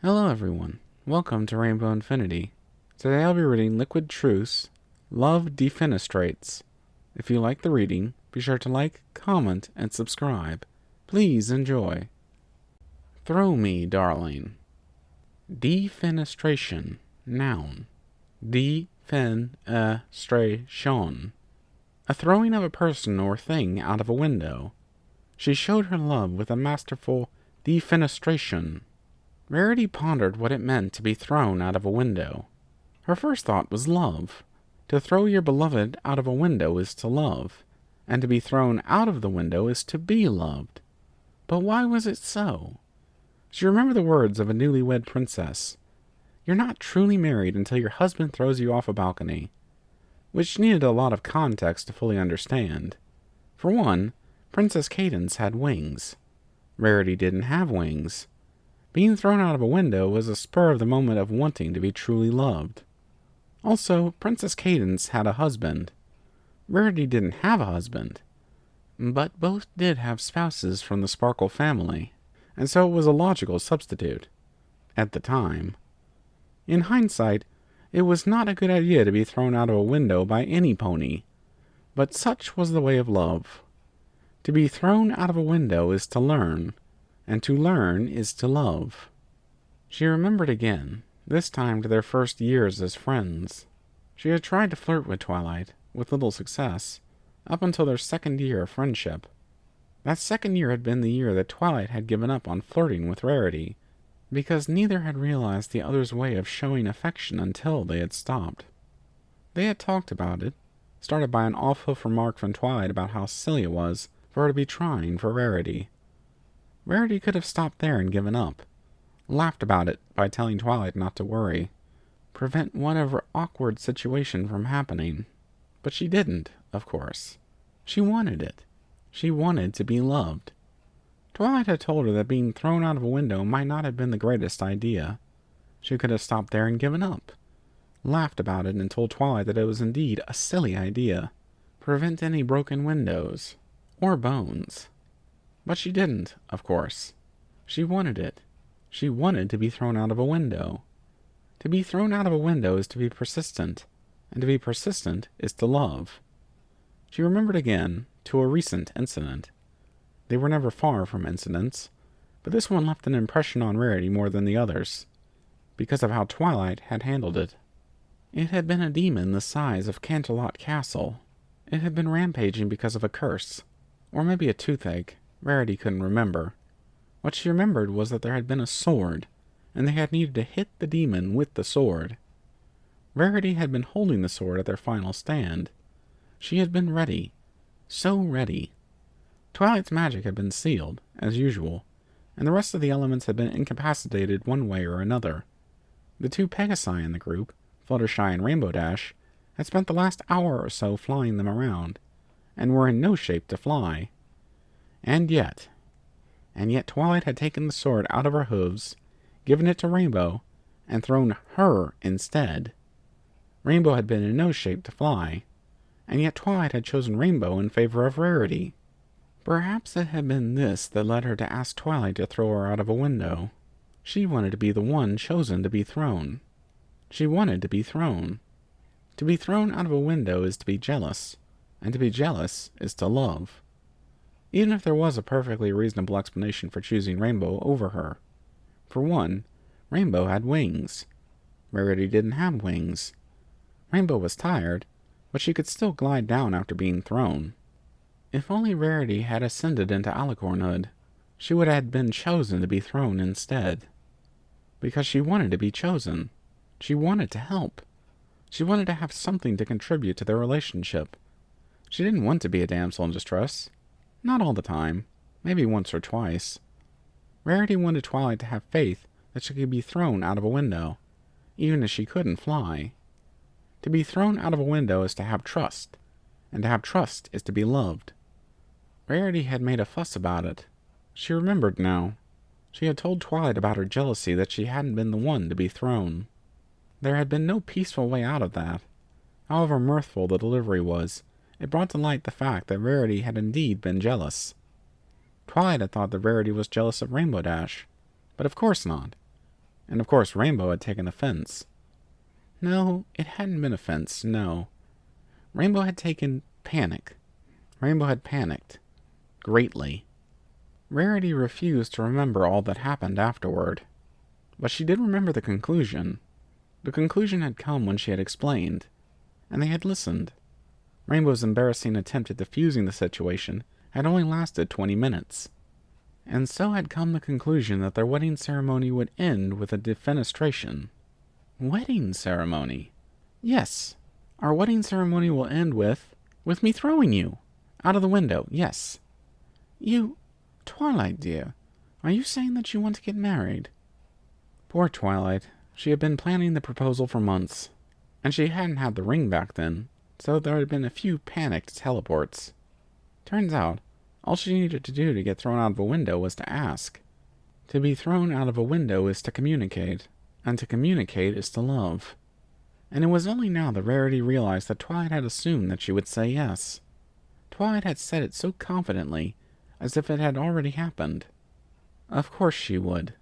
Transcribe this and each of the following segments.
Hello everyone, welcome to Rainbow Infinity. Today I'll be reading Liquid Truths, Love Defenestrates. If you like the reading, be sure to like, comment, and subscribe. Please enjoy. Throw me, darling. Defenestration, noun. Defenestration. A throwing of a person or thing out of a window. She showed her love with a masterful defenestration. Rarity pondered what it meant to be thrown out of a window. Her first thought was love. To throw your beloved out of a window is to love, and to be thrown out of the window is to be loved. But why was it so? She remembered the words of a newlywed princess. You're not truly married until your husband throws you off a balcony, which needed a lot of context to fully understand. For one, Princess Cadence had wings. Rarity didn't have wings. Being thrown out of a window was a spur of the moment of wanting to be truly loved. Also, Princess Cadence had a husband. Rarity didn't have a husband, but both did have spouses from the Sparkle family, and so it was a logical substitute. At the time. In hindsight, it was not a good idea to be thrown out of a window by any pony, but such was the way of love. To be thrown out of a window is to learn, and to learn is to love. She remembered again, this time to their first years as friends. She had tried to flirt with Twilight, with little success, up until their second year of friendship. That second year had been the year that Twilight had given up on flirting with Rarity, because neither had realized the other's way of showing affection until they had stopped. They had talked about it, started by an off-hoof remark from Twilight about how silly it was for her to be trying for Rarity. Rarity could have stopped there and given up, laughed about it by telling Twilight not to worry, prevent whatever awkward situation from happening. But she didn't, of course. She wanted it. She wanted to be loved. Twilight had told her that being thrown out of a window might not have been the greatest idea. She could have stopped there and given up, laughed about it and told Twilight that it was indeed a silly idea. Prevent any broken windows, or bones. But she didn't, of course. She wanted it. She wanted to be thrown out of a window. To be thrown out of a window is to be persistent, and to be persistent is to love. She remembered again, to a recent incident. They were never far from incidents, but this one left an impression on Rarity more than the others, because of how Twilight had handled it. It had been a demon the size of Canterlot Castle. It had been rampaging because of a curse, or maybe a toothache. Rarity couldn't remember. What she remembered was that there had been a sword, and they had needed to hit the demon with the sword. Rarity had been holding the sword at their final stand. She had been ready. So ready. Twilight's magic had been sealed, as usual, and the rest of the elements had been incapacitated one way or another. The two Pegasi in the group, Fluttershy and Rainbow Dash, had spent the last hour or so flying them around, and were in no shape to fly. And yet Twilight had taken the sword out of her hooves, given it to Rainbow, and thrown her instead. Rainbow had been in no shape to fly, and yet Twilight had chosen Rainbow in favor of Rarity. Perhaps it had been this that led her to ask Twilight to throw her out of a window. She wanted to be the one chosen to be thrown. She wanted to be thrown. To be thrown out of a window is to be jealous, and to be jealous is to love. Even if there was a perfectly reasonable explanation for choosing Rainbow over her. For one, Rainbow had wings. Rarity didn't have wings. Rainbow was tired, but she could still glide down after being thrown. If only Rarity had ascended into alicornhood, she would have been chosen to be thrown instead. Because she wanted to be chosen. She wanted to help. She wanted to have something to contribute to their relationship. She didn't want to be a damsel in distress. Not all the time. Maybe once or twice. Rarity wanted Twilight to have faith that she could be thrown out of a window, even if she couldn't fly. To be thrown out of a window is to have trust, and to have trust is to be loved. Rarity had made a fuss about it. She remembered now. She had told Twilight about her jealousy that she hadn't been the one to be thrown. There had been no peaceful way out of that. However mirthful the delivery was, it brought to light the fact that Rarity had indeed been jealous. Twilight had thought that Rarity was jealous of Rainbow Dash, but of course not. And of course Rainbow had taken offense. No, it hadn't been offense, no. Rainbow had taken panic. Rainbow had panicked. Greatly. Rarity refused to remember all that happened afterward. But she did remember the conclusion. The conclusion had come when she had explained, and they had listened. Rainbow's embarrassing attempt at diffusing the situation had only lasted 20 minutes. And so had come the conclusion that their wedding ceremony would end with a defenestration. Wedding ceremony? Yes. Our wedding ceremony will end with me throwing you out of the window, yes. Twilight, dear, are you saying that you want to get married? Poor Twilight. She had been planning the proposal for months, and she hadn't had the ring back then, so there had been a few panicked teleports. Turns out, all she needed to do to get thrown out of a window was to ask. To be thrown out of a window is to communicate, and to communicate is to love. And it was only now that Rarity realized that Twilight had assumed that she would say yes. Twilight had said it so confidently, as if it had already happened. Of course she would.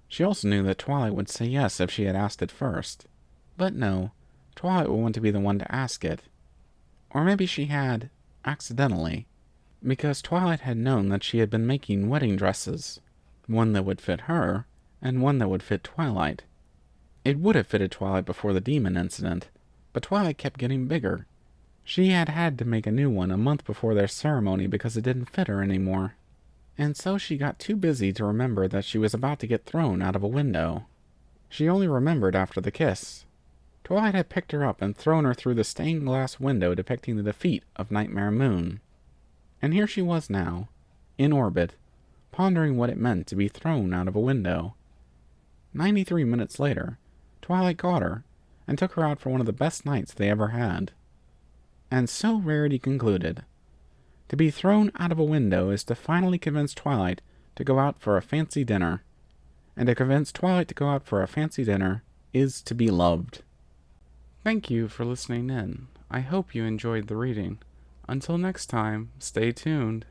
She also knew that Twilight would say yes if she had asked it first. But no, Twilight would want to be the one to ask it. Or maybe she had, accidentally, because Twilight had known that she had been making wedding dresses, one that would fit her, and one that would fit Twilight. It would have fitted Twilight before the demon incident, but Twilight kept getting bigger. She had had to make a new one a month before their ceremony because it didn't fit her anymore. And so she got too busy to remember that she was about to get thrown out of a window. She only remembered after the kiss. Twilight had picked her up and thrown her through the stained glass window depicting the defeat of Nightmare Moon. And here she was now, in orbit, pondering what it meant to be thrown out of a window. 93 minutes later, Twilight got her, and took her out for one of the best nights they ever had. And so Rarity concluded. To be thrown out of a window is to finally convince Twilight to go out for a fancy dinner. And to convince Twilight to go out for a fancy dinner is to be loved. Thank you for listening in. I hope you enjoyed the reading. Until next time, stay tuned.